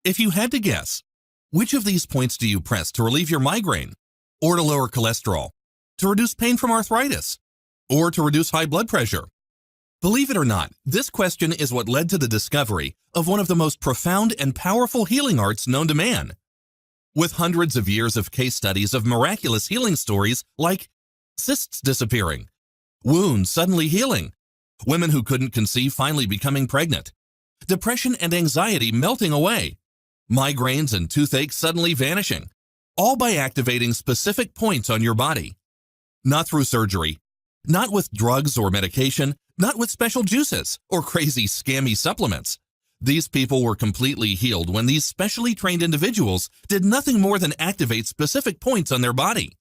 If you had to guess, which of these points do you press to relieve your migraine, or to lower cholesterol, to reduce pain from arthritis, or to reduce high blood pressure? Believe it or not, this question is what led to the discovery of one of the most profound and powerful healing arts known to man. With hundreds of years of case studies of miraculous healing stories like cysts disappearing, wounds suddenly healing, women who couldn't conceive finally becoming pregnant, depression and anxiety melting away, migraines and toothaches suddenly vanishing, all by activating specific points on your body. Not through surgery, not with drugs or medication, not with special juices or crazy scammy supplements. These people were completely healed when these specially trained individuals did nothing more than activate specific points on their body.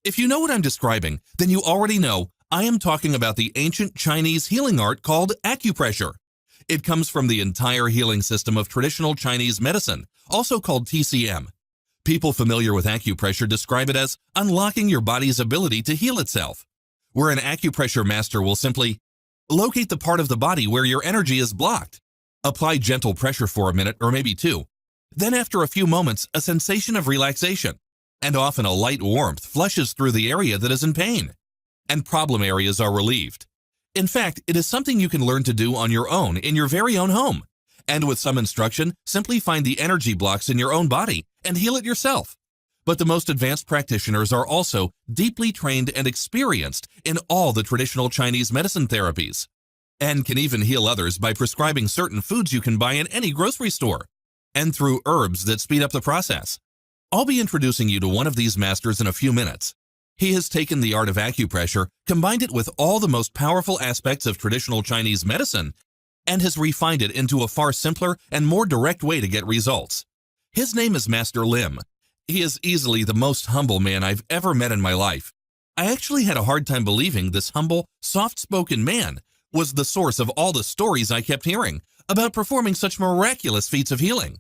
If you know what I'm describing, then you already know I am talking about the ancient Chinese healing art called acupressure. It comes from the entire healing system of traditional Chinese medicine, also called TCM. People familiar with acupressure describe it as unlocking your body's ability to heal itself, where an acupressure master will simply locate the part of the body where your energy is blocked, apply gentle pressure for a minute or maybe two, then after a few moments, a sensation of relaxation, and often a light warmth flushes through the area that is in pain, and problem areas are relieved. In fact, it is something you can learn to do on your own in your very own home, and with some instruction, simply find the energy blocks in your own body and heal it yourself. But the most advanced practitioners are also deeply trained and experienced in all the traditional Chinese medicine therapies, and can even heal others by prescribing certain foods you can buy in any grocery store, and through herbs that speed up the process. I'll be introducing you to one of these masters in a few minutes. He has taken the art of acupressure, combined it with all the most powerful aspects of traditional Chinese medicine, and has refined it into a far simpler and more direct way to get results. His name is Master Lim. He is easily the most humble man I've ever met in my life. I actually had a hard time believing this humble, soft-spoken man was the source of all the stories I kept hearing about performing such miraculous feats of healing.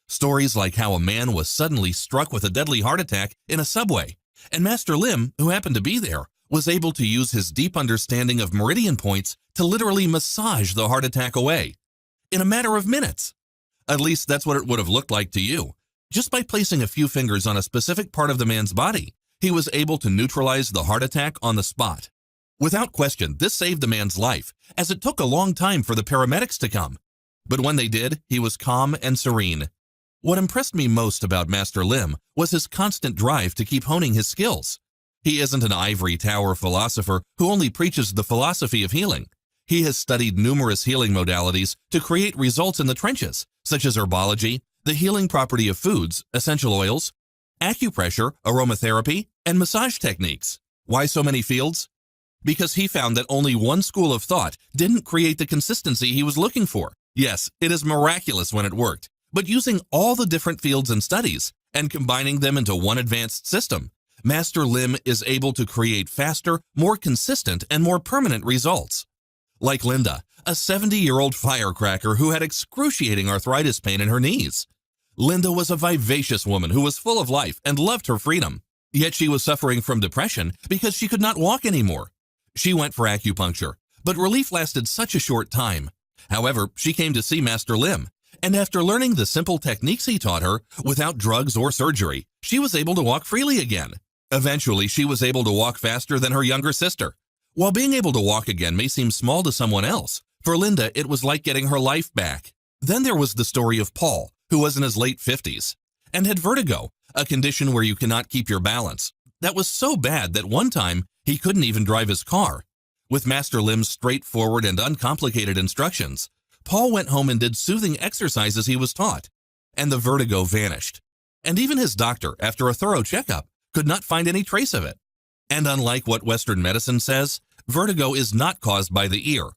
Stories like how a man was suddenly struck with a deadly heart attack in a subway, and Master Lim, who happened to be there, was able to use his deep understanding of meridian points to literally massage the heart attack away in a matter of minutes. At least that's what it would have looked like to you. Just by placing a few fingers on a specific part of the man's body, he was able to neutralize the heart attack on the spot. Without question, this saved the man's life, as it took a long time for the paramedics to come. But when they did, he was calm and serene. What impressed me most about Master Lim was his constant drive to keep honing his skills. He isn't an ivory tower philosopher who only preaches the philosophy of healing. He has studied numerous healing modalities to create results in the trenches, such as herbology, the healing property of foods, essential oils, acupressure, aromatherapy, and massage techniques. Why so many fields? Because he found that only one school of thought didn't create the consistency he was looking for. Yes, it is miraculous when it worked, but using all the different fields and studies and combining them into one advanced system, Master Lim is able to create faster, more consistent, and more permanent results. Like Linda, a 70-year-old firecracker who had excruciating arthritis pain in her knees. Linda was a vivacious woman who was full of life and loved her freedom. Yet she was suffering from depression because she could not walk anymore. She went for acupuncture, but relief lasted such a short time. However, she came to see Master Lim, and after learning the simple techniques he taught her, without drugs or surgery, she was able to walk freely again. Eventually, she was able to walk faster than her younger sister. While being able to walk again may seem small to someone else, for Linda, it was like getting her life back. Then there was the story of Paul, who was in his late 50s, and had vertigo, a condition where you cannot keep your balance. That was so bad that one time, he couldn't even drive his car. With Master Lim's straightforward and uncomplicated instructions, Paul went home and did soothing exercises he was taught, and the vertigo vanished. And even his doctor, after a thorough checkup, could not find any trace of it. And unlike what Western medicine says, vertigo is not caused by the ear.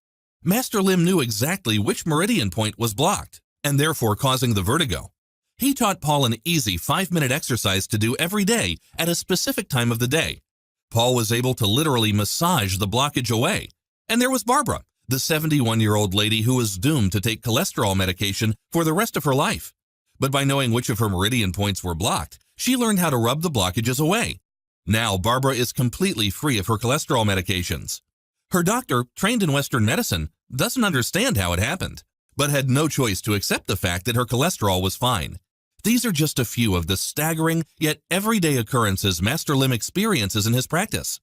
Master Lim knew exactly which meridian point was blocked, and therefore causing the vertigo. He taught Paul an easy 5-minute exercise to do every day at a specific time of the day. Paul was able to literally massage the blockage away. And there was Barbara, the 71-year-old lady who was doomed to take cholesterol medication for the rest of her life. But by knowing which of her meridian points were blocked, she learned how to rub the blockages away. Now, Barbara is completely free of her cholesterol medications. Her doctor, trained in Western medicine, doesn't understand how it happened. but had no choice to accept the fact that her cholesterol was fine. These are just a few of the staggering yet everyday occurrences Master Lim experiences in his practice.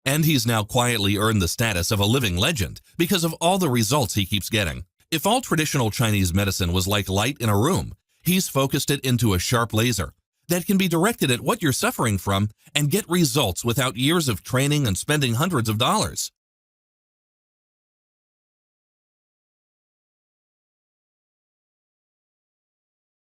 And he's now quietly earned the status of a living legend because of all the results he keeps getting. If all traditional Chinese medicine was like light in a room, he's focused it into a sharp laser that can be directed at what you're suffering from and get results without years of training and spending hundreds of dollars.